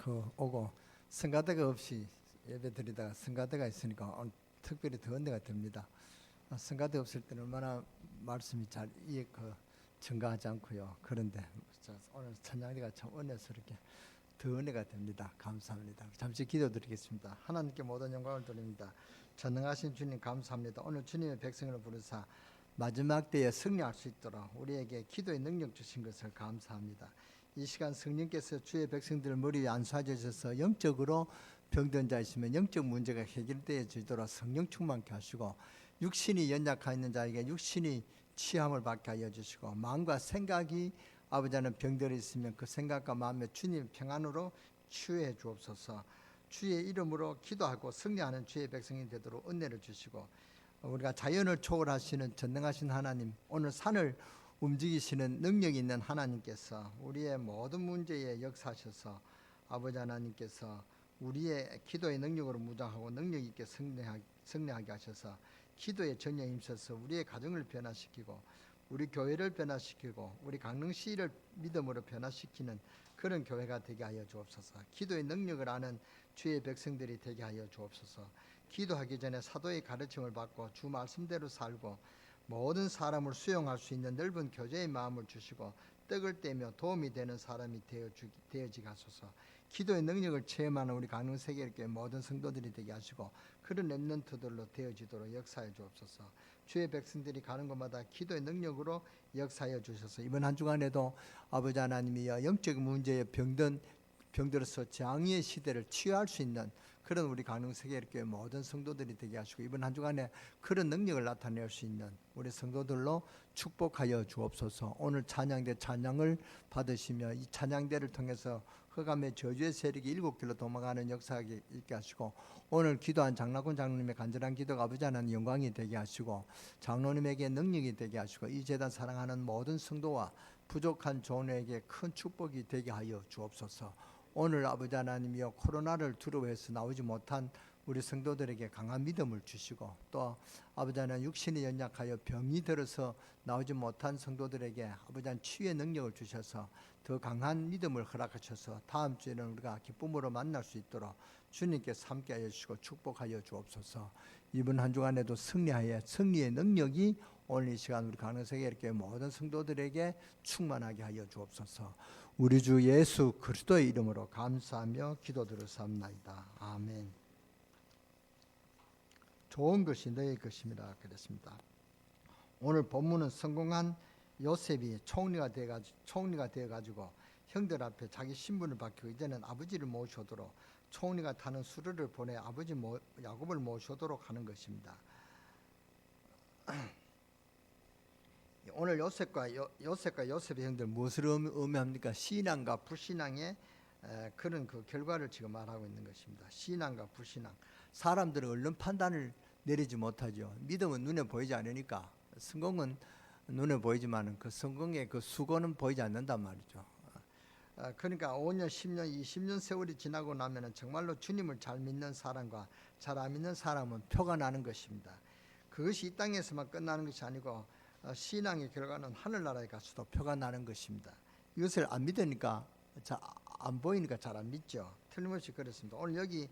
오고 성가대가 없이 예배 드리다가 성가대가 있으니까 오늘 특별히 더 은혜가 됩니다. 성가대 없을 때는 얼마나 말씀이 잘 증가하지 않고요. 그런데 오늘 찬양대가 참 은혜스럽게 더 은혜가 됩니다. 감사합니다. 잠시 기도드리겠습니다. 하나님께 모든 영광을 드립니다. 전능하신 주님 감사합니다. 오늘 주님의 백성을 부르사 마지막 때에 승리할 수 있도록 우리에게 기도의 능력 주신 것을 감사합니다. 이 시간 성령께서 주의 백성들 머리 위에 안수하여 주셔서 영적으로 병든 자 있으면 영적 문제가 해결되어지도록 성령 충만케 하시고, 육신이 연약하 있는 자에게 육신이 취함을 받게 하여 주시고, 마음과 생각이 아버지 하나님 병들어 있으면 그 생각과 마음에 주님 평안으로 치유해 주옵소서. 주의 이름으로 기도하고 승리하는 주의 백성이 되도록 은혜를 주시고, 우리가 자연을 초월하시는 전능하신 하나님, 오늘 산을 움직이시는 능력이 있는 하나님께서 우리의 모든 문제에 역사하셔서 아버지 하나님께서 우리의 기도의 능력으로 무장하고 능력 있게 승리하게 하셔서 기도의 전에 힘써서 우리의 가정을 변화시키고 우리 교회를 변화시키고 우리 강릉시를 믿음으로 변화시키는 그런 교회가 되게 하여 주옵소서. 기도의 능력을 아는 주의 백성들이 되게 하여 주옵소서. 기도하기 전에 사도의 가르침을 받고 주 말씀대로 살고 모든 사람을 수용할 수 있는 넓은 교제의 마음을 주시고 떡을 떼며 도움이 되는 사람이 되어지게 하소서. 기도의 능력을 체험하는 우리 강릉세계교회 모든 성도들이 되게 하시고 그런 렘넌트들로 되어지도록 역사해 주옵소서. 주의 백성들이 가는 곳마다 기도의 능력으로 역사하여 주셔서 이번 한 주간에도 아버지 하나님이여 영적 문제에 병들어서 장애의 시대를 치유할 수 있는 그런 우리 강릉세계교회 모든 성도들이 되게 하시고 이번 한 주간에 그런 능력을 나타낼 수 있는 우리 성도들로 축복하여 주옵소서. 오늘 찬양대 찬양을 받으시며 이 찬양대를 통해서 흑암의 저주의 세력이 7길로 도망가는 역사하게 있게 하시고, 오늘 기도한 장락훈 장로님의 간절한 기도가 아버지 하나님 영광이 되게 하시고 장로님에게 능력이 되게 하시고 이 재단 사랑하는 모든 성도와 부족한 종에게 큰 축복이 되게 하여 주옵소서. 오늘 아버지 하나님이여 코로나를 두려워해서 나오지 못한 우리 성도들에게 강한 믿음을 주시고, 또 아버지 하나님 육신이 연약하여 병이 들어서 나오지 못한 성도들에게 아버지 하나님 치유의 능력을 주셔서 더 강한 믿음을 허락하셔서 다음 주에는 우리가 기쁨으로 만날 수 있도록 주님께서 함께하여 주시고 축복하여 주옵소서. 이번 한 주간에도 승리의 능력이 오늘 이 시간 우리 강릉세계교회 모든 성도들에게 충만하게 하여 주옵소서. 우리 주 예수 그리스도의 이름으로 감사하며 기도드렸사옵나이다. 아멘. 좋은 것이 너의 것임이라 그랬습니다. 오늘 본문은 성공한 요셉이 총리가 되어가지고 형들 앞에 자기 신분을 밝히고 이제는 아버지를 모셔도록 총리가 타는 수레를 보내 아버지 야곱을 모셔도록 하는 것입니다. 오늘 요셉과 요셉의 형들 무엇을 의미합니까? 신앙과 불신앙의 그런 그 결과를 지금 말하고 있는 것입니다. 신앙과 불신앙. 사람들은 얼른 판단을 내리지 못하죠. 믿음은 눈에 보이지 않으니까. 성공은 눈에 보이지만 그 성공의 그 수고는 보이지 않는단 말이죠. 그러니까 5년, 10년, 20년 세월이 지나고 나면 정말로 주님을 잘 믿는 사람과 잘 안 믿는 사람은 표가 나는 것입니다. 그것이 이 땅에서만 끝나는 것이 아니고 신앙의 결과는 하늘나라에 가서도 표가 나는 것입니다. 이것을 안 믿으니까 안 보이니까 잘 안 믿죠. 틀림없이 그렇습니다. 오늘 여기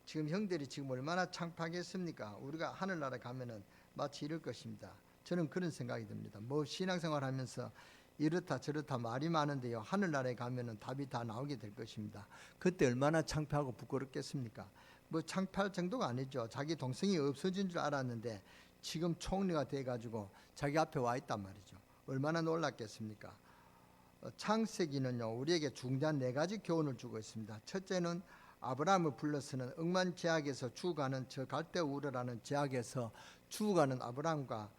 지금 형들이 지금 얼마나 창피하겠습니까? 우리가 하늘나라에 가면은 마치 이럴 것입니다. 저는 그런 생각이 듭니다. 뭐 신앙생활 하면서 이렇다 저렇다 말이 많은데요, 하늘나라에 가면은 답이 다 나오게 될 것입니다. 그때 얼마나 창피하고 부끄럽겠습니까? 뭐 창피할 정도가 아니죠. 자기 동생이 없어진 줄 알았는데 지금 총리가 돼가지고 자기 앞에 와 있단 말이죠. 얼마나 놀랐겠습니까? 창세기는요 우리에게 중대한 4가지 교훈을 주고 있습니다. 첫째는 아브라함을 불러서는 억만제약에서 죽어가는 저 갈대우르라는 제약에서 죽어가는 아브라함과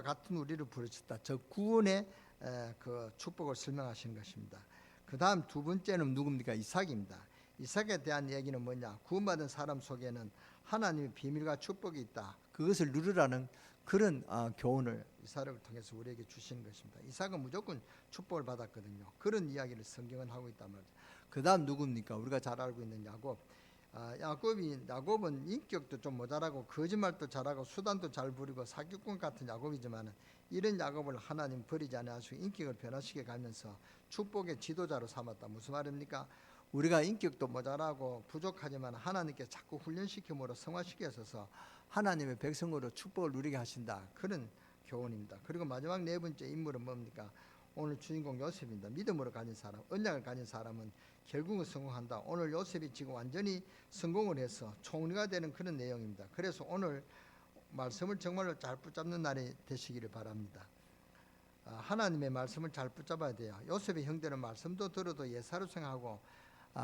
같은 우리를 부르셨다. 저 구원의 그 축복을 설명하시는 것입니다. 그 다음 두 번째는 누굽니까? 이삭입니다. 이삭에 대한 얘기는 뭐냐? 구원받은 사람 속에는 하나님의 비밀과 축복이 있다. 그것을 누리라는 그런 교훈을 이삭을 통해서 우리에게 주시는 것입니다. 이삭은 무조건 축복을 받았거든요. 그런 이야기를 성경은 하고 있단 말이죠. 그 다음 누굽니까? 우리가 잘 알고 있는 야곱. 야곱은 인격도 좀 모자라고 거짓말도 잘하고 수단도 잘 부리고 사기꾼 같은 야곱이지만 이런 야곱을 하나님 버리지 않으시고 인격을 변화시켜 가면서 축복의 지도자로 삼았다. 무슨 말입니까? 우리가 인격도 모자라고 부족하지만 하나님께 자꾸 훈련시킴으로 성화시켜서 하나님의 백성으로 축복을 누리게 하신다. 그런 교훈입니다. 그리고 마지막 네 번째 인물은 뭡니까? 오늘 주인공 요셉입니다. 믿음으로 가진 사람, 언약을 가진 사람은 결국은 성공한다. 오늘 요셉이 지금 완전히 성공을 해서 총리가 되는 그런 내용입니다. 그래서 오늘 말씀을 정말로 잘 붙잡는 날이 되시기를 바랍니다. 하나님의 말씀을 잘 붙잡아야 돼요. 요셉의 형들은 말씀도 들어도 예사로 생각하고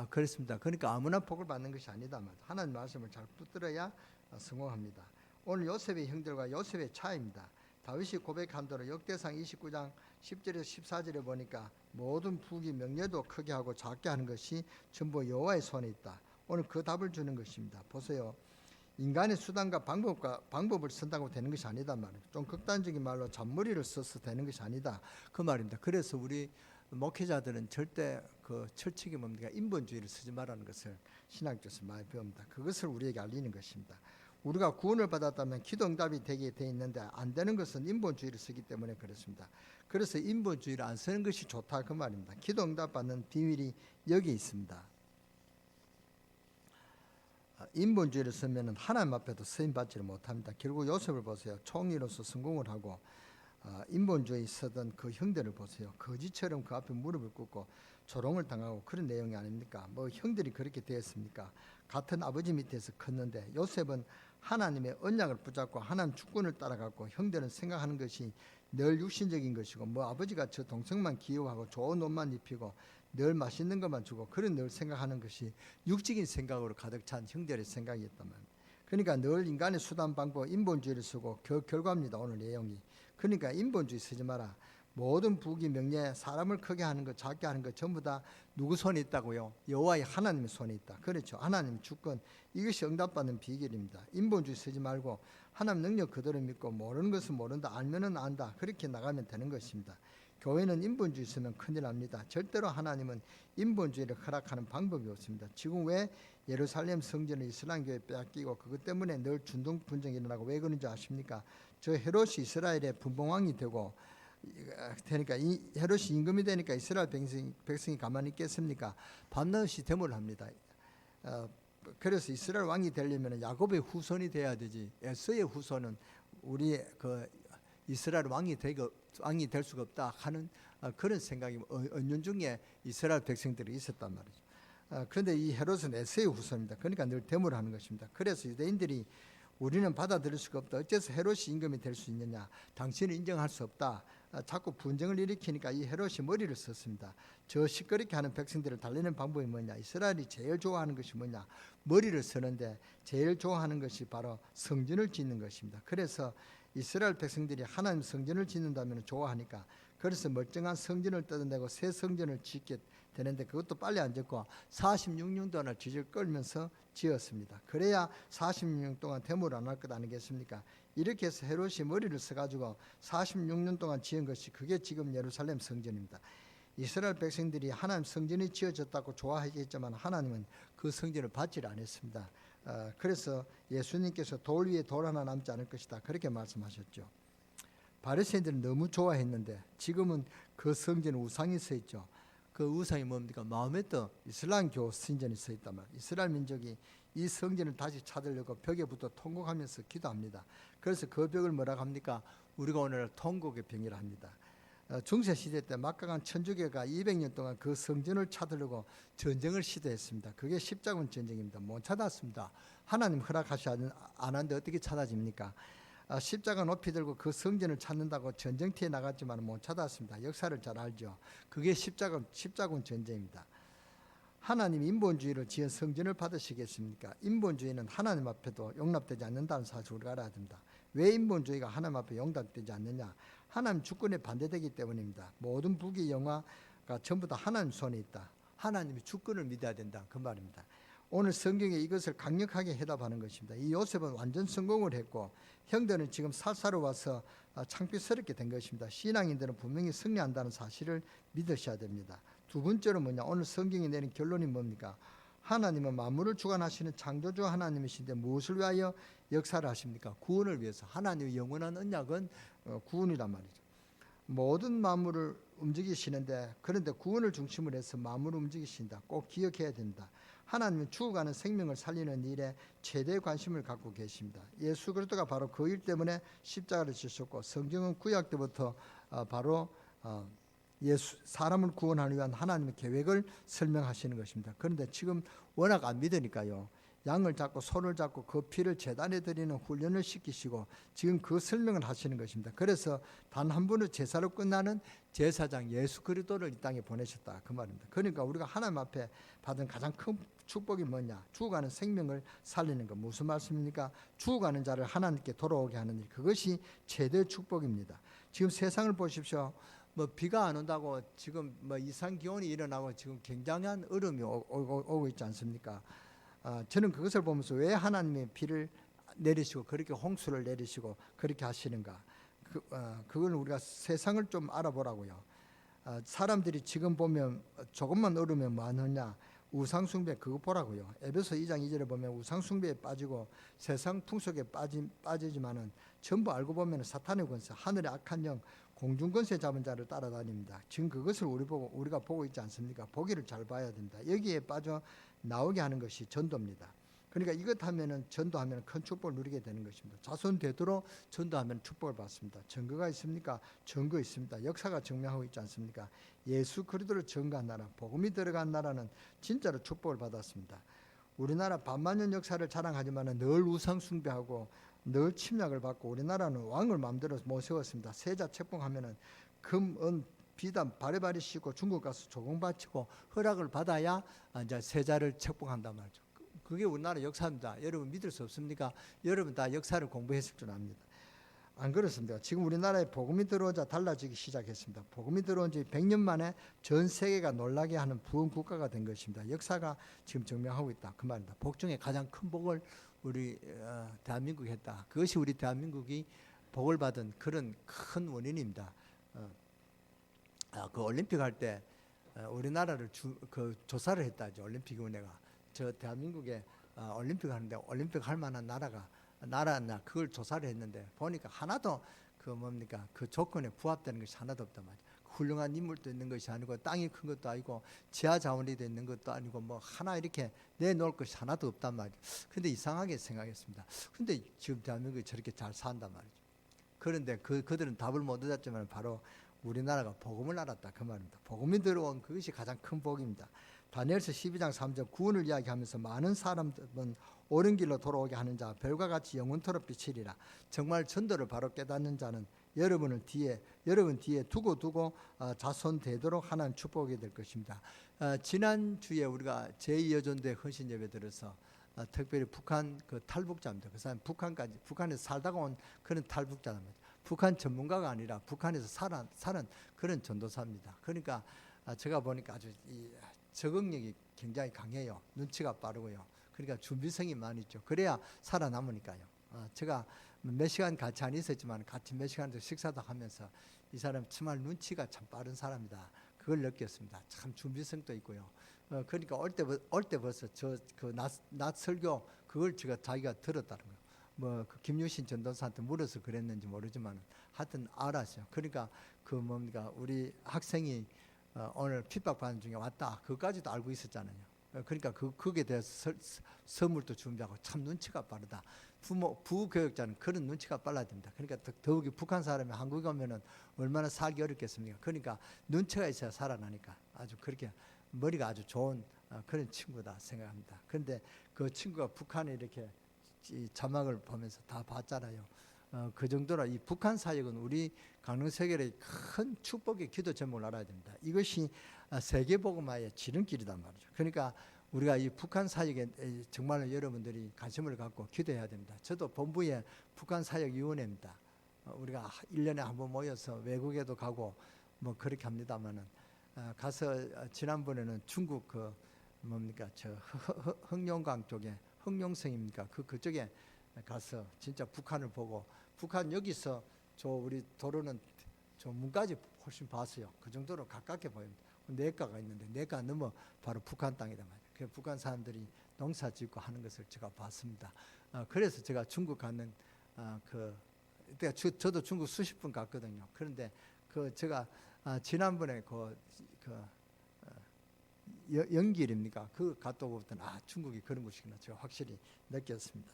그렇습니다. 그러니까 아무나 복을 받는 것이 아니다. 하나님 말씀을 잘 붙들어야 성공합니다. 오늘 요셉의 형들과 요셉의 차이입니다. 다윗이 고백한 대로 역대상 29장 10절에서 14절에 보니까 모든 부귀 명예도 크게 하고 작게 하는 것이 전부 여호와의 손에 있다. 오늘 그 답을 주는 것입니다. 보세요. 인간의 수단과 방법을 쓴다고 되는 것이 아니다 말이에요. 좀 극단적인 말로 잔머리를 써서 되는 것이 아니다. 그 말입니다. 그래서 우리 목회자들은 절대 그 철칙이 뭡니까? 인본주의를 쓰지 말라는 것을 신학교에서 많이 배웁니다. 그것을 우리에게 알리는 것입니다. 우리가 구원을 받았다면 기도 응답이 되게 돼 있는데 안 되는 것은 인본주의를 쓰기 때문에 그렇습니다. 그래서 인본주의를 안 쓰는 것이 좋다 그 말입니다. 기도 응답 받는 비밀이 여기 있습니다. 인본주의를 쓰면 하나님 앞에도 쓰임 받지를 못합니다. 결국 요셉을 보세요. 총리로서 성공을 하고 인본주의 쓰던 그 형들을 보세요. 거지처럼 그 앞에 무릎을 꿇고 조롱을 당하고 그런 내용이 아닙니까? 뭐 형들이 그렇게 되었습니까? 같은 아버지 밑에서 컸는데 요셉은 하나님의 언약을 붙잡고 하나님 주권을 따라갔고 형들은 생각하는 것이 늘 육신적인 것이고 뭐 아버지가 저 동생만 귀여워하고 좋은 옷만 입히고 늘 맛있는 것만 주고 그런 늘 생각하는 것이 육적인 생각으로 가득 찬 형들의 생각이었단 말입니다. 그러니까 늘 인간의 수단 방법 인본주의를 쓰고 그 결과입니다. 오늘 내용이. 그러니까 인본주의 쓰지 마라. 모든 부귀 명예 사람을 크게 하는 것 작게 하는 것 전부 다 누구 손에 있다고요? 여호와의 하나님의 손에 있다. 그렇죠. 하나님 주권 이것이 응답받는 비결입니다. 인본주의 쓰지 말고 하나님 능력 그대로 믿고 모르는 것은 모른다 알면은 안다 그렇게 나가면 되는 것입니다. 교회는 인본주의 쓰면 큰일 납니다. 절대로 하나님은 인본주의를 허락하는 방법이 없습니다. 지금 왜 예루살렘 성전을 이슬람 교회에 빼앗기고 그것 때문에 늘 준동 분쟁이 일어나고 왜 그런지 아십니까? 저 헤롯이 이스라엘의 분봉왕이 되고 되니까 이 헤롯이 임금이 되니까 이스라엘 백성이 가만히 있겠습니까? 반드시 데모를 합니다. 그래서 이스라엘 왕이 되려면 야곱의 후손이 돼야 되지. 에서의 후손은 우리 그 이스라엘 왕이 될 수가 없다 하는 그런 생각이 은연중에 이스라엘 백성들이 있었단 말이죠. 그런데 이 헤롯은 에서의 후손입니다. 그러니까 늘 데모를 하는 것입니다. 그래서 유대인들이 우리는 받아들일 수가 없다. 어째서 헤롯이 임금이 될 수 있느냐? 당신은 인정할 수 없다. 자꾸 분쟁을 일으키니까 이 헤롯이 머리를 썼습니다. 저 시끄럽게 하는 백성들을 달래는 방법이 뭐냐? 이스라엘이 제일 좋아하는 것이 뭐냐? 머리를 쓰는데 제일 좋아하는 것이 바로 성전을 짓는 것입니다. 그래서 이스라엘 백성들이 하나님 성전을 짓는다면 좋아하니까 그래서 멀쩡한 성전을 뜯어내고 새 성전을 짓게 되는데 그것도 빨리 안 짓고 46년 동안 지질 끌면서 지었습니다. 그래야 46년 동안 데모를 안 할 것 아니겠습니까? 이렇게 해서 헤롯이 머리를 써가지고 46년 동안 지은 것이 그게 지금 예루살렘 성전입니다. 이스라엘 백성들이 하나님 성전이 지어졌다고 좋아하겠지만 하나님은 그 성전을 받지 않았습니다. 그래서 예수님께서 돌 위에 돌 하나 남지 않을 것이다 그렇게 말씀하셨죠. 바리새인들은 너무 좋아했는데 지금은 그 성전에 우상이 서 있죠. 그 우상이 뭡니까? 마호메트 이슬람교 신전이 서 있단 말이에요. 이스라엘 민족이 이 성전을 다시 찾으려고 벽에 붙어 통곡하면서 기도합니다. 그래서 그 벽을 뭐라고 합니까? 우리가 오늘 통곡의 벽이라 합니다. 중세시대 때 막강한 천주교가 200년 동안 그 성전을 찾으려고 전쟁을 시도했습니다. 그게 십자군 전쟁입니다. 못 찾았습니다. 하나님 허락하지 않았는데 어떻게 찾아집니까? 십자가 높이 들고 그 성전을 찾는다고 전쟁터에 나갔지만 못 찾았습니다. 역사를 잘 알죠. 그게 십자군 전쟁입니다. 하나님 인본주의를 지은 성전을 받으시겠습니까? 인본주의는 하나님 앞에도 용납되지 않는다는 사실을 우리가 알아야 됩니다. 왜 인본주의가 하나님 앞에 용납되지 않느냐? 하나님 주권에 반대되기 때문입니다. 모든 부귀 영화가 전부 다 하나님 손에 있다. 하나님의 주권을 믿어야 된다 그 말입니다. 오늘 성경에 이것을 강력하게 해답하는 것입니다. 이 요셉은 완전 성공을 했고 형들은 지금 살사로 와서 창피스럽게 된 것입니다. 신앙인들은 분명히 승리한다는 사실을 믿으셔야 됩니다. 두 번째로 뭐냐? 오늘 성경이 내린 결론이 뭡니까? 하나님은 만물을 주관하시는 창조주 하나님이신데 무엇을 위하여 역사를 하십니까? 구원을 위해서. 하나님의 영원한 언약은 구원이란 말이죠. 모든 만물을 움직이시는데, 그런데 구원을 중심으로 해서 마음을 움직이신다. 꼭 기억해야 된다. 하나님은 죽어가는 생명을 살리는 일에 최대 관심을 갖고 계십니다. 예수 그리스도가 바로 그 일 때문에 십자가를 지셨고, 성경은 구약 때부터 바로 예수 사람을 구원하기 위한 하나님의 계획을 설명하시는 것입니다. 그런데 지금 워낙 안 믿으니까요, 양을 잡고 소를 잡고 그 피를 제단에 드리는 훈련을 시키시고 지금 그 설명을 하시는 것입니다. 그래서 단 한 분의 제사로 끝나는 제사장 예수 그리스도를 이 땅에 보내셨다, 그 말입니다. 그러니까 우리가 하나님 앞에 받은 가장 큰 축복이 뭐냐? 죽어가는 생명을 살리는 것. 무슨 말씀입니까? 죽어가는 자를 하나님께 돌아오게 하는 일, 그것이 최대 축복입니다. 지금 세상을 보십시오. 뭐 비가 안 온다고 지금 뭐 이상 기온이 일어나고 지금 굉장한 얼음이 오고 있지 않습니까? 저는 그것을 보면서 왜 하나님이 비를 내리시고 그렇게 홍수를 내리시고 그렇게 하시는가? 그걸 우리가 세상을 좀 알아보라고요. 사람들이 지금 보면 조금만 얼으면 뭐 하느냐? 우상숭배, 그거 보라고요. 에베소 2장 2절에 보면 우상숭배에 빠지고 세상 풍속에 빠지지만은 전부 알고 보면 사탄의 권세, 하늘의 악한 영, 공중 권세 잡은 자를 따라다닙니다. 지금 그것을 우리가 보고 있지 않습니까? 보기를 잘 봐야 됩니다. 여기에 빠져 나오게 하는 것이 전도입니다. 그러니까 이것 하면은 전도하면 큰 축복을 누리게 되는 것입니다. 자손 되도록 전도하면 축복을 받습니다. 증거가 있습니까? 증거 있습니다. 역사가 증명하고 있지 않습니까? 예수 그리스도를 증거한 나라, 복음이 들어간 나라는 진짜로 축복을 받았습니다. 우리나라 반만년 역사를 자랑하지만 늘 우상 숭배하고 늘 침략을 받고, 우리나라는 왕을 마음대로 못 세웠습니다. 세자 책봉하면은 금, 은, 비단 바리바리 씌고 중국 가서 조공 바치고 허락을 받아야 이제 세자를 책봉한단 말이죠. 그게 우리나라 역사입니다. 여러분 믿을 수 없습니까? 여러분 다 역사를 공부했을 줄 압니다. 안 그렇습니다. 지금 우리나라에 복음이 들어오자 달라지기 시작했습니다. 복음이 들어온 지 100년 만에 전 세계가 놀라게 하는 부흥 국가가 된 것입니다. 역사가 지금 증명하고 있다, 그 말입니다. 복 중에 가장 큰 복을 우리 대한민국이 했다. 그것이 우리 대한민국이 복을 받은 그런 큰 원인입니다. 그 올림픽 할 때 우리나라를 조사를 했다죠. 올림픽위원회가 저 대한민국에 올림픽 하는데 올림픽 할 만한 나라나 그걸 조사를 했는데 보니까 하나도 그 조건에 부합되는 것이 하나도 없단 말이에요. 훌륭한 인물도 있는 것이 아니고 땅이 큰 것도 아니고 지하 자원이 있는 것도 아니고 뭐 하나 이렇게 내놓을 것이 하나도 없단 말이에요. 근데 이상하게 생각했습니다. 근데 지금 대한민국이 저렇게 잘 산단 말이죠. 그런데 그들은 답을 못 얻었지만 바로 우리나라가 복음을 알았다, 그 말입니다. 복음이 들어온 그것이 가장 큰 복입니다. 다니엘서 12장 3절 구원을 이야기하면서 많은 사람들은 옳은 길로 돌아오게 하는 자 별과 같이 영원토록 비치리라. 정말 전도를 바로 깨닫는 자는 여러분 뒤에 두고 자손 되도록 하나님 축복이 될 것입니다. 지난주에 우리가 제2여전도회 헌신 예배 들어서 특별히 북한 그 탈북자입니다. 그 사람 북한에서 살다가 온 그런 탈북자입니다. 북한 전문가가 아니라 북한에서 사는 그런 전도사입니다. 그러니까 제가 보니까 아주 적응력이 굉장히 강해요. 눈치가 빠르고요. 그러니까 준비성이 많이 있죠. 그래야 살아남으니까요. 제가 몇 시간 같이 안 있었지만 같이 몇 시간 식사도 하면서 이 사람 정말 눈치가 참 빠른 사람이다, 그걸 느꼈습니다. 참 준비성도 있고요. 그러니까 올 때 벌써 낮 설교 그걸 자기가 들었다는 거예요. 그 김유신 전도사한테 물어서 그랬는지 모르지만 하여튼 알았어요. 그러니까 우리 학생이 오늘 핍박받는 중에 왔다, 그것까지도 알고 있었잖아요. 그러니까 거기에 대해서 선물도 준비하고 참 눈치가 빠르다. 부교육자는 그런 눈치가 빨라야 됩니다. 그러니까 더욱이 북한 사람이 한국에 오면은 얼마나 살기 어렵겠습니까? 그러니까 눈치가 있어야 살아나니까 아주 그렇게 머리가 아주 좋은 그런 친구다 생각합니다. 그런데 그 친구가 북한에 이렇게 이 자막을 보면서 다 봤잖아요. 그 정도로 이 북한 사역은 우리 강릉세계의 큰 축복의 기도 제목을 알아야 됩니다. 이것이 세계복음화의 지름길이란 말이죠. 그러니까 우리가 이 북한 사역에 정말 여러분들이 관심을 갖고 기도해야 됩니다. 저도 본부에 북한 사역위원회입니다. 우리가 1년에 한 번 모여서 외국에도 가고 뭐 그렇게 합니다만은 가서 지난번에는 중국 저 흑룡강 쪽에 흑룡성입니까? 그쪽에 가서 진짜 북한을 보고, 북한 여기서 우리 도로는 저 문까지 훨씬 봤어요. 그 정도로 가깝게 보입니다. 내과가 있는데 내과 넘어 바로 북한 땅이다 말이에요. 그 북한 사람들이 농사 짓고 하는 것을 제가 봤습니다. 그래서 제가 중국 가는 저도 중국 수십 번 갔거든요. 그런데 제가 지난번에 연길입니까? 그 갔다 오고부터는 중국이 그런 곳이구나 제가 확실히 느꼈습니다.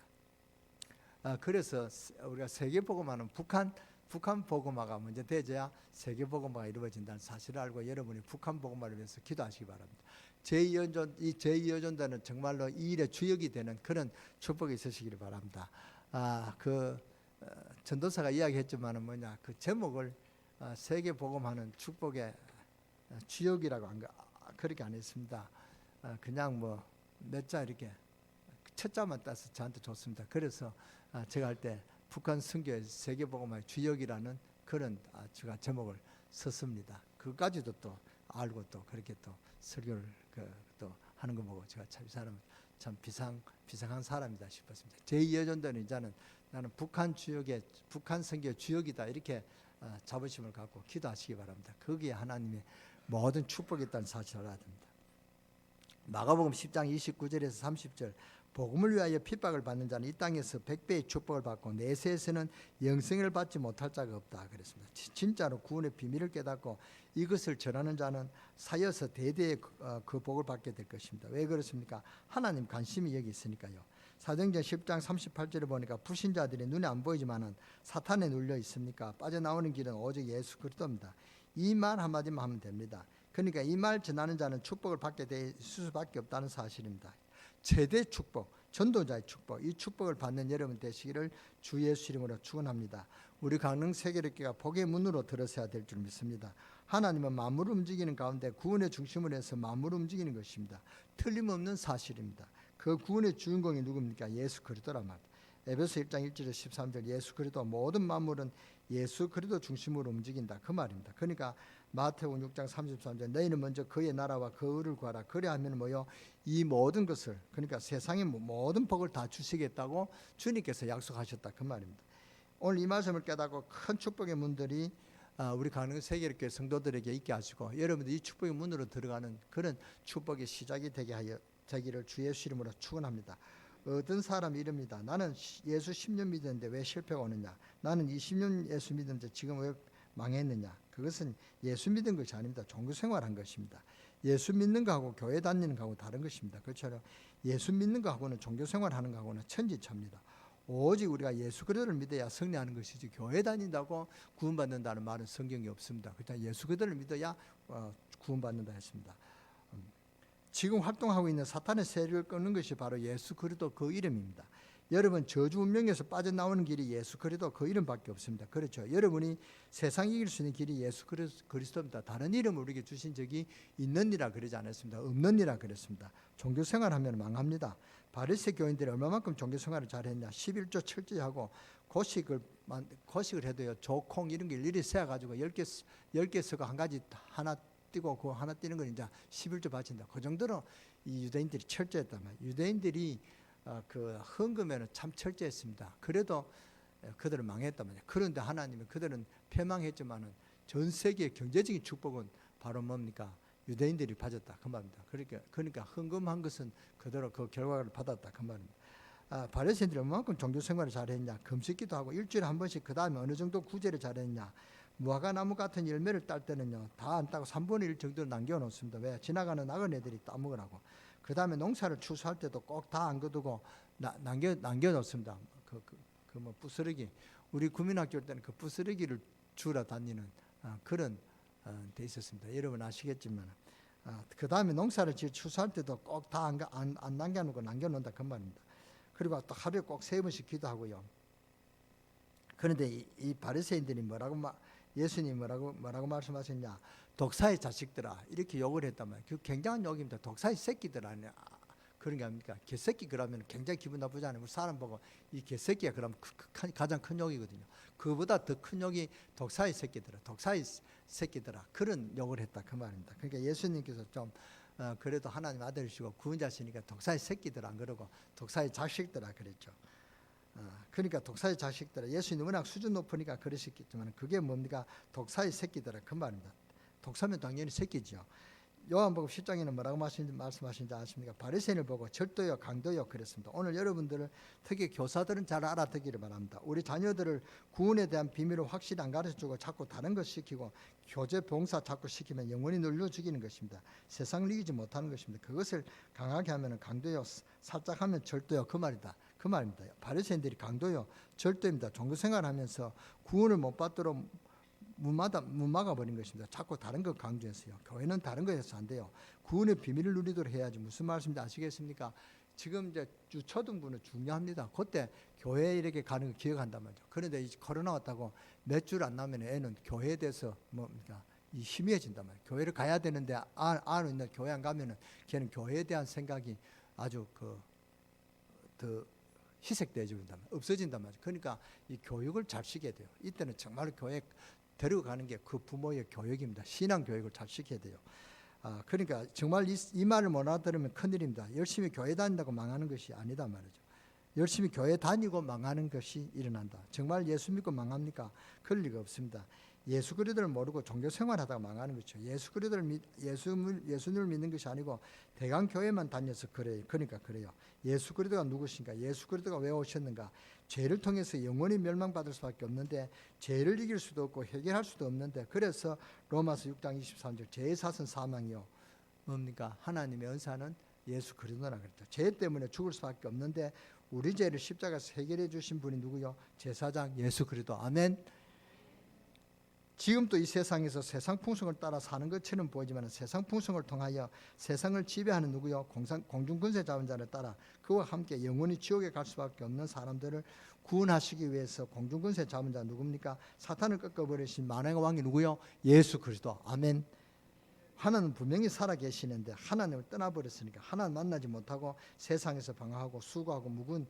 그래서 우리가 세계복음화는 북한 복음화가 먼저 되져야 세계복음화가 이루어진다는 사실을 알고 여러분이 북한 복음화를 위해서 기도하시기 바랍니다. 제2여전도는 정말로 이 일의 주역이 되는 그런 축복이 있으시기를 바랍니다. 전도사가 이야기했지만은 뭐냐, 그 제목을 세계복음화는 축복의 주역이라고 그렇게 안 했습니다. 그냥 뭐 몇 자 이렇게 첫 자만 따서 저한테 줬습니다. 그래서 제가 할 때 북한 선교의 세계복음화의 주역이라는 그런 제가 제목을 썼습니다. 그까지도 또 알고 또 그렇게 또 설교를 또 하는 거 보고 제가 참 이 사람 참 비상한 사람이다 싶었습니다. 제2여전도는 이제는 나는 북한 선교의 주역이다 이렇게 자부심을 갖고 기도하시기 바랍니다. 거기에 하나님의 모든 축복이 있다는 사실을 알아야 됩니다. 마가복음 10장 29절에서 30절 복음을 위하여 핍박을 받는 자는 이 땅에서 100배의 축복을 받고 내세에서는 영생을 받지 못할 자가 없다 그랬습니다. 진짜로 구원의 비밀을 깨닫고 이것을 전하는 자는 사여서 대대의 그 복을 받게 될 것입니다. 왜 그렇습니까? 하나님 관심이 여기 있으니까요. 사도행전 10장 38절에 보니까 불신자들이 눈에 안 보이지만은 사탄에 눌려 있습니까? 빠져나오는 길은 오직 예수 그리스도입니다. 이 말 한마디만 하면 됩니다. 그러니까 이 말 전하는 자는 축복을 받게 될 수밖에 없다는 사실입니다. 최대 축복, 전도자의 축복, 이 축복을 받는 여러분 되시기를 주 예수 이름으로 축원합니다. 우리 강릉 세계력교가 복의 문으로 들어서야 될 줄 믿습니다. 하나님은 만물을 움직이는 가운데 구원의 중심으로 해서 만물을 움직이는 것입니다. 틀림없는 사실입니다. 그 구원의 주인공이 누굽니까? 예수 그리스도란 말입니다. 에베소 1장 1절에서 13절 예수 그리스도 모든 만물은 예수 그리스도 중심으로 움직인다 그 말입니다. 그러니까 마태복음 6장 33절 너희는 먼저 그의 나라와 그 의를 구하라 그리하면 뭐요? 이 모든 것을 그러니까 세상의 모든 복을 다 주시겠다고 주님께서 약속하셨다 그 말입니다. 오늘 이 말씀을 깨닫고 큰 축복의 문들이 우리 강릉 세계력교회 성도들에게 있게 하시고 여러분들 이 축복의 문으로 들어가는 그런 축복의 시작이 되기를 주 예수 이름으로 축원합니다. 어떤 사람이 이럽니다. 나는 예수 10년 믿었는데 왜 실패가 오느냐? 나는 20년 예수 믿었는데 지금 왜 망했느냐? 그것은 예수 믿은 것이 아닙니다. 종교 생활한 것입니다. 예수 믿는 거하고 교회 다니는 거하고 다른 것입니다. 그렇죠? 예수 믿는 거하고는 종교 생활하는 거하고는 천지차입니다. 오직 우리가 예수 그리스도를 믿어야 승리하는 것이지 교회 다닌다고 구원받는다는 말은 성경에 없습니다. 그렇죠? 예수 그리스도를 믿어야 구원받는다 했습니다. 지금 활동하고 있는 사탄의 세력을 끊는 것이 바로 예수 그리스도 그 이름입니다. 여러분 저주 운명에서 빠져나오는 길이 예수 그리스도 그 이름밖에 없습니다. 그렇죠? 여러분이 세상 이길 수 있는 길이 예수 그리스도입니다. 다른 이름을 우리에게 주신 적이 있느니라 그러지 않았습니다. 없느니라 그랬습니다. 종교 생활하면 망합니다. 바리새 교인들이 얼마만큼 종교 생활을 잘했냐? 11조 7조 하고 고식을 해도요. 조콩 이런 게 일일이 세어가지고 10개 서고 한 가지 하나 띄고 그 하나 띄는 건 이제 11조 바친다. 그 정도로 이 유대인들이 철저했단 말이에요. 유대인들이 그 헌금에는 참 철저했습니다. 그래도 그들은 망했단 말이에요. 그런데 하나님은 그들은 패망했지만은 전 세계의 경제적인 축복은 바로 뭡니까? 유대인들이 받았다 그 말입니다. 그러니까 헌금한 것은 그대로 그 결과를 받았다 그 말입니다. 바리새인들이 얼마만큼 종교 생활을 잘했냐? 금식기도 하고 일주일에 한 번씩 그 다음에 어느 정도 구제를 잘했냐? 무화과나무 같은 열매를 딸 때는요 다 안 따고 3분의 1 정도 남겨놓습니다. 왜? 지나가는 나그네들이 따먹으라고. 그 다음에 농사를 추수할 때도 꼭 다 안 거두고 남겨놓습니다. 뭐 부스러기 우리 구민학교 때는 그 부스러기를 주러 다니는 그런 데 있었습니다. 여러분 아시겠지만 그 다음에 농사를 추수할 때도 꼭 다 안 남겨놓고 남겨놓는다 그 말입니다. 그리고 또 하루에 꼭 3번씩 기도하고요. 그런데 이 바리새인들이 예수님이 뭐라고 말씀하셨냐? 독사의 자식들아 이렇게 욕을 했단 말이에요. 그 굉장한 욕입니다. 독사의 새끼들 아니야. 그런 게 아닙니까? 개새끼 그러면 굉장히 기분 나쁘지 않아요. 사람 보고 이 개새끼야 그러면 가장 큰 욕이거든요. 그보다 더 큰 욕이 독사의 새끼들아 그런 욕을 했다 그 말입니다. 그러니까 예수님께서 좀 그래도 하나님 아들이시고 구원자시니까 독사의 새끼들 안 그러고 독사의 자식들아 그랬죠. 그러니까 독사의 자식들아 예수님 워낙 수준 높으니까 그러셨겠지만 그게 뭡니까? 독사의 새끼들아 그 말입니다. 독사면 당연히 새끼죠. 요한복음 10장에는 뭐라고 말씀하신지 아십니까? 바리새인을 보고 절도요 강도요 그랬습니다. 오늘 여러분들은 특히 교사들은 잘 알아듣기를 바랍니다. 우리 자녀들을 구원에 대한 비밀을 확실히 안 가르쳐주고 자꾸 다른 것 시키고 교제 봉사 자꾸 시키면 영원히 눌러 죽이는 것입니다. 세상을 이기지 못하는 것입니다. 그것을 강하게 하면 강도요, 살짝 하면 절도요 그 말이다. 그 말입니다. 바리새인들이 강도요 절도입니다. 종교 생활하면서 구원을 못 받도록 못 막아버린 것입니다. 자꾸 다른 것 강조했어요. 교회는 다른 거 해서 안 돼요. 구원의 비밀을 누리도록 해야지. 무슨 말씀인지 아시겠습니까? 지금 이제 초등부는 중요합니다. 그때 교회에 이렇게 가는 거 기억한단 말이죠. 그런데 이 코로나 왔다고 몇 줄 안 나면 애는 교회에 대해서 뭡니까? 이 희미해진단 말이에요. 교회를 가야 되는데 안에 있는 교회 안 가면은 걔는 교회에 대한 생각이 아주 더 희색되어진단 말이에요. 없어진단 말이에요. 그러니까 이 교육을 잘 시켜야 돼요. 이때는 정말 교회 데리고 가는 게 그 부모의 교육입니다. 신앙 교육을 잘 시켜야 돼요. 그러니까 정말 이 말을 못 알아들으면 큰일입니다. 열심히 교회 다닌다고 망하는 것이 아니다 말이죠. 열심히 교회 다니고 망하는 것이 일어난다. 정말 예수 믿고 망합니까? 그럴 리가 없습니다. 예수 그리스도를 모르고 종교 생활하다가 망하는 거죠. 예수님을 믿는 것이 아니고 대강 교회만 다녀서 그래요. 그러니까 그래요. 예수 그리스도가 누구신가? 예수 그리스도가 왜 오셨는가? 죄를 통해서 영원히 멸망받을 수밖에 없는데 죄를 이길 수도 없고 해결할 수도 없는데 그래서 로마서 6장 23절 죄의 사선 사망이요. 뭡니까? 하나님의 은사는 예수 그리스도라 그랬다. 죄 때문에 죽을 수밖에 없는데 우리 죄를 십자가에서 해결해 주신 분이 누구요? 제사장 예수 그리스도. 아멘. 지금도 이 세상에서 세상 풍성을 따라 사는 것처럼 보이지만 세상 풍성을 통하여 세상을 지배하는 누구요? 공중권세 잡은 자를 따라 그와 함께 영원히 지옥에 갈 수밖에 없는 사람들을 구원하시기 위해서 공중권세 잡은 자 누굽니까? 사탄을 꺾어버리신 만왕의 왕이 누구요? 예수 그리스도. 아멘. 하나님은 분명히 살아계시는데 하나님을 떠나버렸으니까 하나님 만나지 못하고 세상에서 방황하고 수고하고 묵은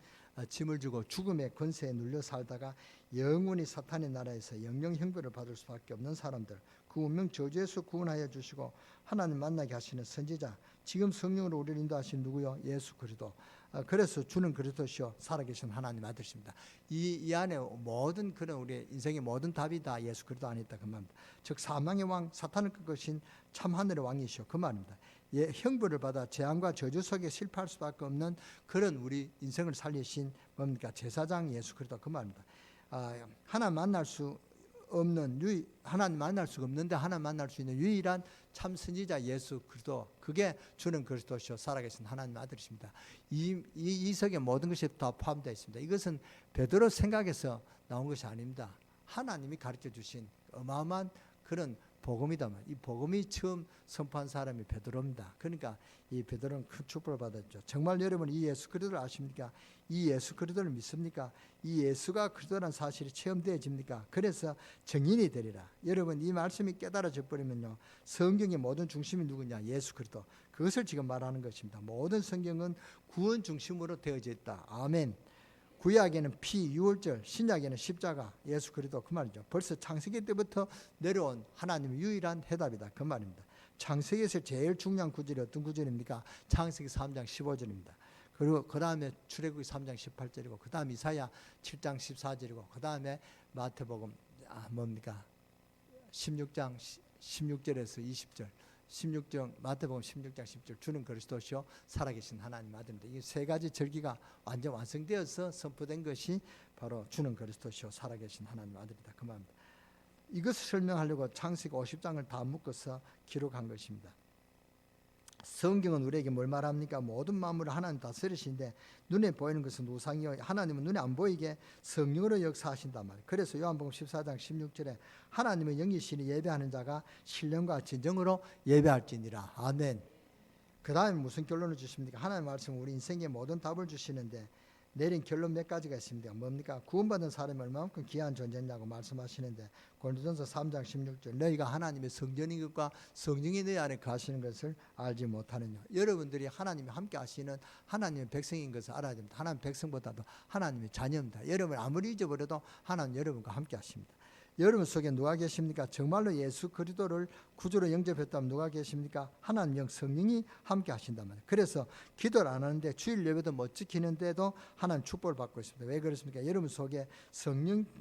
짐을 주고 죽음의 권세에 눌려 살다가 영원히 사탄의 나라에서 영영 형벌을 받을 수밖에 없는 사람들, 그 운명 저주에서 구원하여 주시고 하나님 만나게 하시는 선지자, 지금 성령으로 우리를 인도하신 누구요? 예수 그리스도. 그래서 주는 그리스도시요 살아계신 하나님 아들이십니다. 이 안에 모든 그런 우리 인생의 모든 답이 다 예수 그리스도 안에 있다 그 말입니다. 즉 사망의 왕 사탄을 꺾으신 참 하늘의 왕이시오 그 말입니다. 형벌을 받아 재앙과 저주 속에 실패할 수밖에 없는 그런 우리 인생을 살리신 뭡니까? 제사장 예수 그리스도 그 말입니다. 하나님 만날 수 없는 하나님 만날 수가 없는데 하나님 만날 수 있는 유일한 참 선지자 예수 그리스도, 그게 주는 그리스도시요 살아계신 하나님 아들이십니다. 이 석에 모든 것이 다 포함되어 있습니다. 이것은 베드로 생각에서 나온 것이 아닙니다. 하나님이 가르쳐 주신 어마어마한 그런 복음이다. 이 복음이 처음 선포한 사람이 베드로입니다. 그러니까 이 베드로는 큰 축복을 받았죠. 정말 여러분 이 예수 그리스도를 아십니까? 이 예수 그리스도를 믿습니까? 이 예수가 그리스도라는 사실이 체험되어집니까? 그래서 증인이 되리라. 여러분 이 말씀이 깨달아져 버리면요, 성경의 모든 중심이 누구냐? 예수 그리스도. 그것을 지금 말하는 것입니다. 모든 성경은 구원 중심으로 되어져 있다. 아멘. 구약에는 피, 유월절, 신약에는 십자가, 예수 그리스도 그 말이죠. 벌써 창세기 때부터 내려온 하나님의 유일한 해답이다 그 말입니다. 창세기에서 제일 중요한 구절이 어떤 구절입니까? 창세기 3장 15절입니다. 그리고 그 다음에 출애굽기 3장 18절이고 그 다음 이사야 7장 14절이고 그 다음에 마태복음 뭡니까? 16장 16절에서 20절 16장 마태복음 16장 10절 주는 그리스도시요 살아계신 하나님 아들입니다. 이 세 가지 절기가 완전 완성되어서 선포된 것이 바로 주는 그리스도시요 살아계신 하나님 아들이다 그 말입니다. 이것을 설명하려고 창세기 50장을 다 묶어서 기록한 것입니다. 성경은 우리에게 뭘 말합니까? 모든 만물을 하나님 다스리시는데 눈에 보이는 것은 우상이요 하나님은 눈에 안 보이게 성령으로 역사하신단 말이에요. 그래서 요한복음 14장 16절에 하나님의 영이시니 예배하는 자가 신령과 진정으로 예배할지니라. 아멘. 그 다음에 무슨 결론을 주십니까? 하나님의 말씀은 우리 인생의 모든 답을 주시는데 내린 결론 몇 가지가 있습니다. 뭡니까? 구원받은 사람이 얼마만큼 귀한 존재냐고 말씀하시는데 고린도전서 3장 16절 너희가 하나님의 성전인 것과 성령이 너희 안에 거하시는 것을 알지 못하느냐. 여러분들이 하나님이 함께 하시는 하나님의 백성인 것을 알아야 됩니다. 하나님 백성보다도 하나님의 자녀입니다. 여러분 아무리 잊어버려도 하나님 여러분과 함께 하십니다. 여러분 속에 누가 계십니까? 정말로 예수 그리스도를 구주로 영접했다면 누가 계십니까? 하나님 영 성령이 함께 하신단 말이에요. 그래서 기도를 안 하는데 주일 예배도 못 지키는데도 하나님 축복을 받고 있습니다. 왜 그렇습니까? 여러분 속에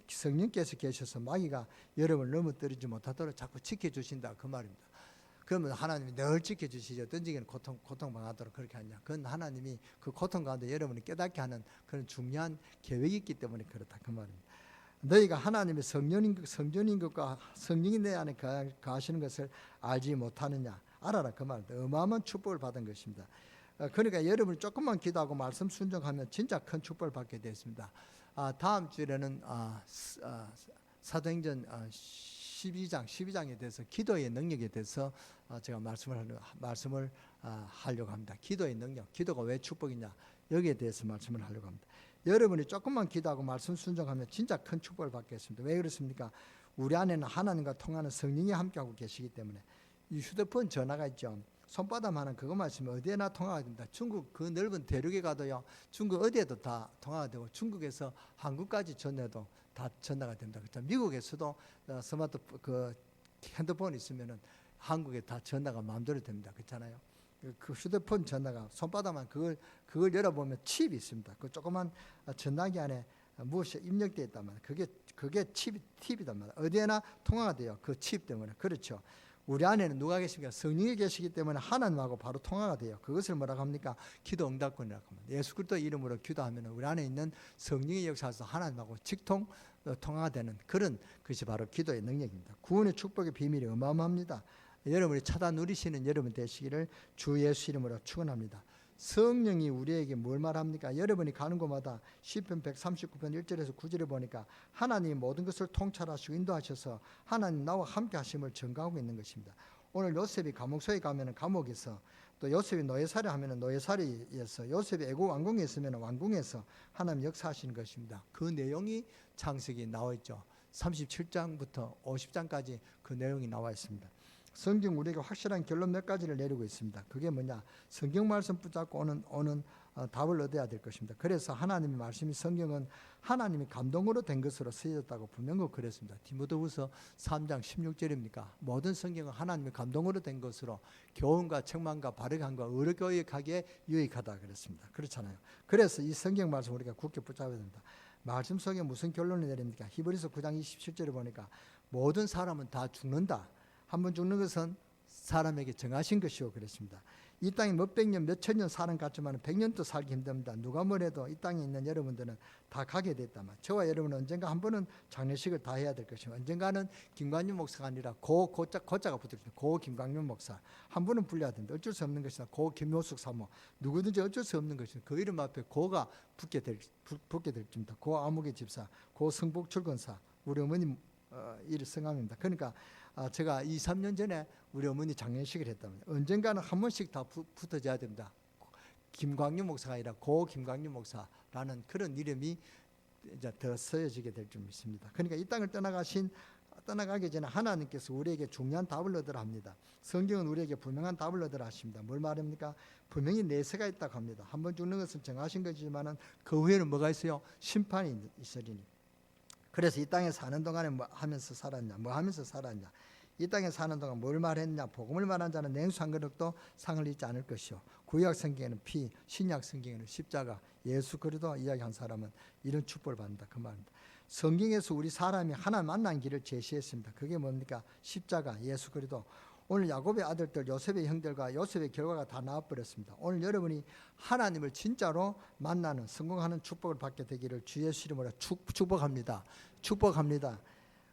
성령께서 계셔서 마귀가 여러분을 넘어뜨리지 못하도록 자꾸 지켜주신다 그 말입니다. 그러면 하나님이 늘 지켜주시죠. 던지기는 고통당하도록 그렇게 하냐. 그건 하나님이 그 고통 가운데 여러분이 깨닫게 하는 그런 중요한 계획이 있기 때문에 그렇다 그 말입니다. 너희가 하나님의 성전인 것과 성령이 내 안에 거하시는 것을 알지 못하느냐. 알아라 그 말입니다. 어마어마한 축복을 받은 것입니다. 그러니까 여러분이 조금만 기도하고 말씀 순종하면 진짜 큰 축복을 받게 되었습니다. 다음 주에는 사도행전 12장에 대해서 기도의 능력에 대해서 제가 말씀을 하려고 합니다. 기도의 능력, 기도가 왜 축복이냐 여기에 대해서 말씀을 하려고 합니다. 여러분이 조금만 기도하고 말씀 순종하면 진짜 큰 축복을 받겠습니다. 왜 그렇습니까? 우리 안에는 하나님과 통하는 성령이 함께하고 계시기 때문에. 이 휴대폰 전화가 있죠. 손바닥만한 그것만 있으면 어디에나 통화가 됩니다. 중국 그 넓은 대륙에 가도요. 중국 어디에도 다 통화가 되고 중국에서 한국까지 전해도 다 전화가 됩니다. 그렇죠? 미국에서도 스마트 그 핸드폰 있으면은 한국에 다 전화가 마음대로 됩니다. 그렇잖아요. 그 휴대폰 전화가 손바닥만 그걸 열어보면 칩이 있습니다. 그 조그만 전화기 안에 무엇이 입력되어 있단 말이에요. 그게 칩이단 말이에요. 어디에나 통화가 돼요. 그 칩 때문에. 그렇죠. 우리 안에는 누가 계십니까? 성령이 계시기 때문에 하나님하고 바로 통화가 돼요. 그것을 뭐라고 합니까? 기도 응답권이라고 합니다. 예수 그리스도 이름으로 기도하면 우리 안에 있는 성령의 역사에서 하나님하고 직통 통화가 되는 그런 것이 바로 기도의 능력입니다. 구원의 축복의 비밀이 어마어마합니다. 여러분이 찾아 누리시는 여러분 되시기를 주 예수 이름으로 축원합니다. 성령이 우리에게 뭘 말합니까? 여러분이 가는 곳마다 시편 139편 1절에서 9절에 보니까 하나님이 모든 것을 통찰하시고 인도하셔서 하나님 나와 함께 하심을 증거하고 있는 것입니다. 오늘 요셉이 감옥소에 가면 감옥에서, 또 요셉이 노예살이 하면 노예살이에서, 요셉이 애국 왕궁에 있으면 왕궁에서 하나님 역사하시는 것입니다. 그 내용이 창세기에 나와 있죠. 37장부터 50장까지 그 내용이 나와 있습니다. 성경 우리에게 확실한 결론 몇 가지를 내리고 있습니다. 그게 뭐냐? 성경 말씀 붙잡고 오는 답을 얻어야 될 것입니다. 그래서 하나님의 말씀이 성경은 하나님이 감동으로 된 것으로 쓰여졌다고 분명히 그랬습니다. 디모데후서 3장 16절입니까? 모든 성경은 하나님의 감동으로 된 것으로 교훈과 책망과 바르게함과 의롭게 유익하다 그랬습니다. 그렇잖아요. 그래서 이 성경 말씀 우리가 굳게 붙잡아야 됩니다. 말씀 속에 무슨 결론을 내립니까? 히브리서 9장 27절에 보니까 모든 사람은 다 죽는다. 한번 죽는 것은 사람에게 정하신 것이요 그랬습니다. 이 땅에 몇백 년, 몇천 년 사는 것 같지만 100년도 살기 힘듭니다. 누가 뭐래도 이 땅에 있는 여러분들은 다 가게 됐다만 저와 여러분은 언젠가 한 번은 장례식을 다 해야 될 것입니다. 언젠가는 김광윤 목사가 아니라 고자가 붙어있습니다. 고 김광윤 목사 한 분은 불려야 됩니다. 어쩔 수 없는 것이다. 고 김효숙 사모 누구든지 어쩔 수 없는 것입니다. 그 이름 앞에 고가 붙게 될입니다. 고 아무개 집사, 고 성복 출근사 우리 어머님 이를 성함입니다. 그러니까 제가 2, 3년 전에 우리 어머니 장례식을 했답니다. 언젠가는 한 번씩 다 붙어져야 됩니다. 김광윤 목사가 아니라 고 김광윤 목사라는 그런 이름이 이제 더 쓰여지게 될 줄 믿습니다. 그러니까 이 땅을 떠나가기 전에 하나님께서 우리에게 중요한 답을 얻으라 합니다. 성경은 우리에게 분명한 답을 얻으라 하십니다. 뭘 말합니까? 분명히 내세가 있다고 합니다. 한 번 죽는 것은 정하신 것이지만 그 후에는 뭐가 있어요? 심판이 있으리니. 그래서 이 땅에 사는 동안에 뭐 하면서 살았냐? 이 땅에 사는 동안 뭘 말했냐? 복음을 말한 자는 냉수 한 그릇도 상을 잊지 않을 것이요. 구약 성경에는 피, 신약 성경에는 십자가, 예수 그리스도 이야기한 사람은 이런 축복을 받는다 그 말입니다. 성경에서 우리 사람이 하나님 만난 길을 제시했습니다. 그게 뭡니까? 십자가, 예수 그리스도. 오늘 야곱의 아들들, 요셉의 형들과 요셉의 결과가 다 나와버렸습니다. 오늘 여러분이 하나님을 진짜로 만나는 성공하는 축복을 받게 되기를 주 예수 이름으로 축복합니다.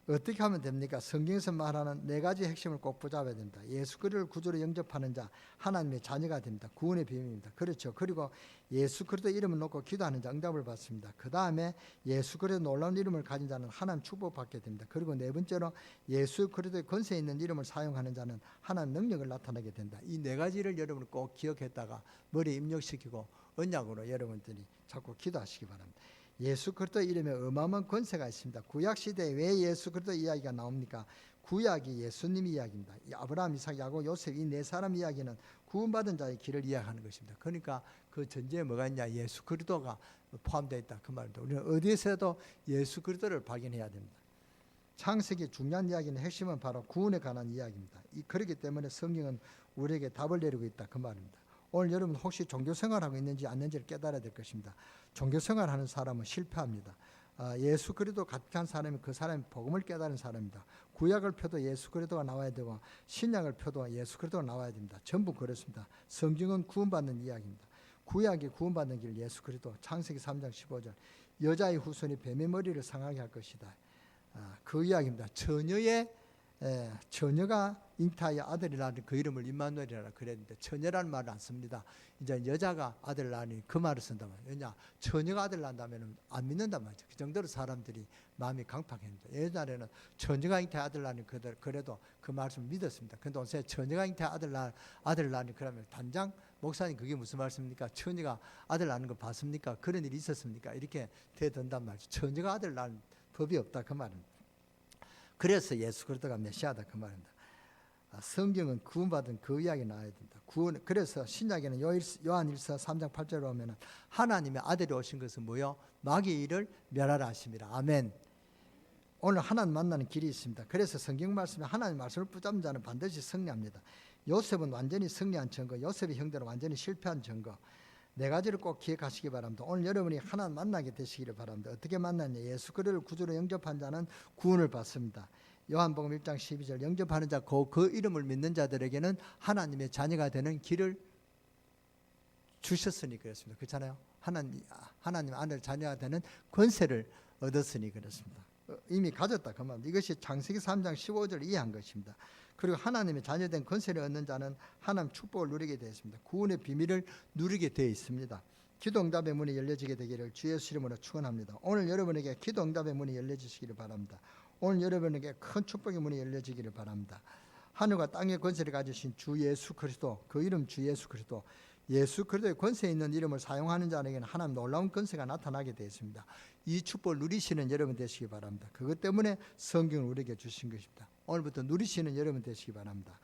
어떻게 하면 됩니까? 성경에서 말하는 네 가지 핵심을 꼭 붙잡아야 됩니다. 예수 그리스도를 구주로 영접하는 자 하나님의 자녀가 됩니다. 구원의 비밀입니다. 그렇죠. 그리고 예수 그리스도 이름을 놓고 기도하는 자 응답을 받습니다. 그 다음에 예수 그리스도 놀라운 이름을 가진 자는 하나님 축복받게 됩니다. 그리고 네 번째로 예수 그리스도의 권세 있는 이름을 사용하는 자는 하나님 능력을 나타내게 된다. 이 네 가지를 여러분 꼭 기억했다가 머리에 입력시키고 언약으로 여러분들이 자꾸 기도하시기 바랍니다. 예수 그리스도 이름에 어마어마한 권세가 있습니다. 구약 시대에 왜 예수 그리스도 이야기가 나옵니까? 구약이 예수님 이야기입니다. 아브라함, 이삭, 야곱, 요셉 이 네 사람 이야기는 구원받은 자의 길을 이야기하는 것입니다. 그러니까 그 전제에 뭐가 있냐? 예수 그리스도가 포함되어 있다 그 말입니다. 우리는 어디에서도 예수 그리스도를 발견해야 됩니다. 창세기 중요한 이야기는 핵심은 바로 구원에 관한 이야기입니다. 그렇기 때문에 성경은 우리에게 답을 내리고 있다 그 말입니다. 오늘 여러분 혹시 종교생활하고 있는지 않는지를 깨달아야 될 것입니다. 종교생활하는 사람은 실패합니다. 예수 그리스도 같이 한 사람이 그 사람이 복음을 깨달은 사람입니다. 구약을 펴도 예수 그리스도가 나와야 되고 신약을 펴도 예수 그리스도가 나와야 됩니다. 전부 그렇습니다. 성경은 구원받는 이야기입니다. 구약이 구원받는 길 예수 그리스도. 창세기 3장 15절 여자의 후손이 뱀의 머리를 상하게 할 것이다. 그 이야기입니다. 처녀가 잉타하여 아들을 낳은 그 이름을 임마누엘이라 그랬는데 처녀라는 말을 안 씁니다. 이제 여자가 아들을 낳으니 그 말을 쓴단 말이에요. 왜냐? 처녀가 아들을 낳는다면 안 믿는단 말이죠. 그 정도로 사람들이 마음이 강팍했습니다. 옛날에는 처녀가 잉타하여 아들을 낳으니 그래도 그 말씀을 믿었습니다. 그런데 요새 처녀가 잉타하여 아들을 낳으니 그러면 단장 목사님 그게 무슨 말씀입니까? 처녀가 아들 낳는 거 봤습니까? 그런 일이 있었습니까? 이렇게 되던단 말이죠. 처녀가 아들 낳는 법이 없다 그 말입니다. 그래서 예수 그리스도가 메시아다 그 말입니다. 성경은 구원받은 그 이야기 나와야 된다. 그래서 신약에는 요한일서 3장 8절에 보면 하나님의 아들이 오신 것은 뭐요? 마귀의 일을 멸하라 하심이라. 아멘. 오늘 하나님 만나는 길이 있습니다. 그래서 성경 말씀에 하나님 말씀을 붙잡는 자는 반드시 승리합니다. 요셉은 완전히 승리한 증거, 요셉의 형들은 완전히 실패한 증거. 네 가지를 꼭 기억하시기 바랍니다. 오늘 여러분이 하나님 만나게 되시기를 바랍니다. 어떻게 만났냐? 예수 그리스도를 구주로 영접한 자는 구원을 받습니다. 요한복음 1장 12절 영접하는 자, 그 이름을 믿는 자들에게는 하나님의 자녀가 되는 길을 주셨으니 그렇습니다. 그렇잖아요. 하나님 아들 자녀가 되는 권세를 얻었으니 그렇습니다. 이미 가졌다 그 말입니다. 이것이 창세기 3장 15절을 이해한 것입니다. 그리고 하나님의 자녀된 권세를 얻는 자는 하나님 축복을 누리게 되어 있습니다. 구원의 비밀을 누리게 되어 있습니다. 기도응답의 문이 열려지게 되기를 주 예수 이름으로 축원합니다. 오늘 여러분에게 기도응답의 문이 열려지시기를 바랍니다. 오늘 여러분에게 큰 축복의 문이 열려지기를 바랍니다. 하늘과 땅의 권세를 가지신 주 예수 그리스도, 그 이름 주 예수 그리스도, 예수 그리스도의 권세 있는 이름을 사용하는 자에게는 하나님 놀라운 권세가 나타나게 되어 있습니다. 이 축복을 누리시는 여러분 되시기 바랍니다. 그것 때문에 성경을 우리에게 주신 것입니다. 오늘부터 누리시는 여러분 되시기 바랍니다.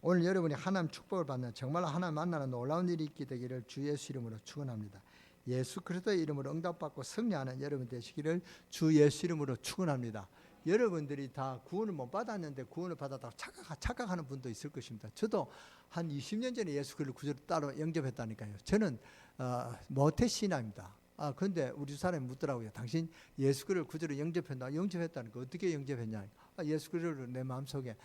오늘 여러분이 하나님 축복을 받는 정말 하나님 만나는 놀라운 일이 있게 되기를 주 예수 이름으로 축원합니다. 예수 그리스도의 이름으로 응답받고 승리하는 여러분 되시기를 주 예수 이름으로 축원합니다. 여러분들이 다 구원을 못 받았는데 구원을 받았다고 착각하는 분도 있을 것입니다. 저도 한 20년 전에 예수 그리스도를 구주로 따로 영접했다니까요. 저는 모태신앙입니다. 그런데 우리 사람이 묻더라고요. 당신 예수 그리스도를 구주로 영접했다니까 어떻게 영접했냐? 예수 그리스도를 내 마음속에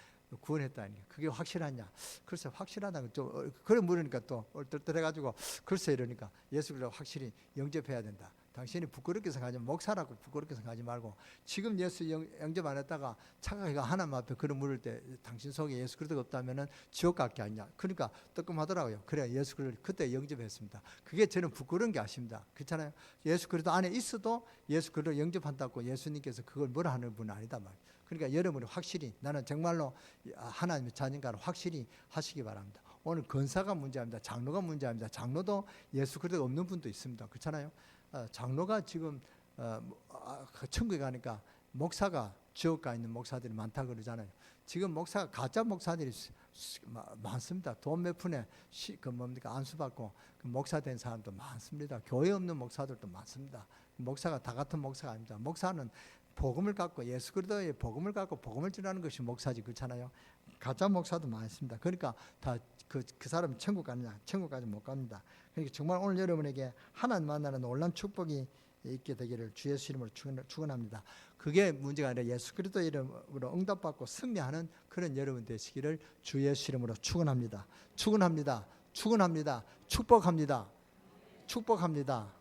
구원했다니까. 그게 확실하냐? 글쎄 확실하다고 좀 그래 물으니까 또 얼떨떨해가지고 글쎄 이러니까 예수 그리스도 확실히 영접해야 된다. 당신이 부끄럽게 생각하지 목사라고 부끄럽게 생각하지 말고 지금 예수 영접 안 했다가 착각해가 하나님 앞에 그런 물을 때 당신 속에 예수 그리스도가 없다면은 지옥 갈게 아니냐. 그러니까 뜨끔하더라고요. 그래 예수 그리스도 그때 영접했습니다. 그게 저는 부끄러운 게 아십니다. 그렇잖아요. 예수 그리스도 안에 있어도 예수 그리스도 영접한다고 예수님께서 그걸 뭐라 하는 분은 아니다 말. 그러니까 여러분이 확실히 나는 정말로 하나님의 자녀인가를 확실히 하시기 바랍니다. 오늘 권사가 문제입니다. 장로가 문제입니다. 장로도 예수 그리스도가 없는 분도 있습니다. 그렇잖아요. 장로가 지금 천국에 가니까 목사가 지옥 가 있는 목사들이 많다 그러잖아요. 지금 목사가 가짜 목사들이 많습니다. 돈 몇 푼에 안수받고 목사 된 사람도 많습니다. 교회 없는 목사들도 많습니다. 목사가 다 같은 목사가 아닙니다. 목사는 복음을 갖고 예수 그리스도의 복음을 갖고 복음을 전하는 것이 목사지 그렇잖아요. 가짜 목사도 많습니다. 그러니까 다 그 사람이 천국 가느냐? 천국까지 못 갑니다. 그러니까 정말 오늘 여러분에게 하나님 만나는 놀라운 축복이 있게 되기를 주 예수 이름으로 축원합니다. 그게 문제가 아니라 예수 그리스도 이름으로 응답받고 승리하는 그런 여러분 되시기를 주 예수 이름으로 축원합니다. 축원합니다. 축원합니다. 축복합니다. 축복합니다.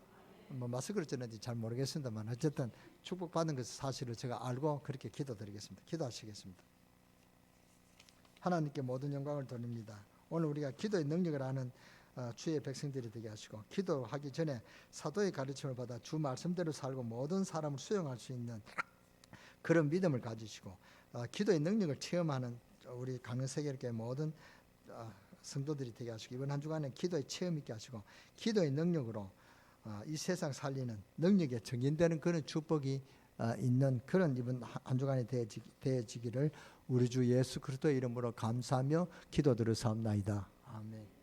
뭐 마스크를 쩌는지 잘 모르겠습니다만 어쨌든 축복받는 것 사실을 제가 알고 그렇게 기도드리겠습니다. 기도하시겠습니다. 하나님께 모든 영광을 돌립니다. 오늘 우리가 기도의 능력을 아는 주의 백성들이 되게 하시고 기도하기 전에 사도의 가르침을 받아 주 말씀대로 살고 모든 사람을 수용할 수 있는 그런 믿음을 가지시고 기도의 능력을 체험하는 우리 강릉세계교회 모든 성도들이 되게 하시고 이번 한 주간에 기도의 체험 있게 하시고 기도의 능력으로 이 세상 살리는 능력에 정인되는 그런 축복이 있는 그런 이번 한 주간에 되어지기를 우리 주 예수 그리스도의 이름으로 감사하며 기도드려 사옵나이다. 아멘.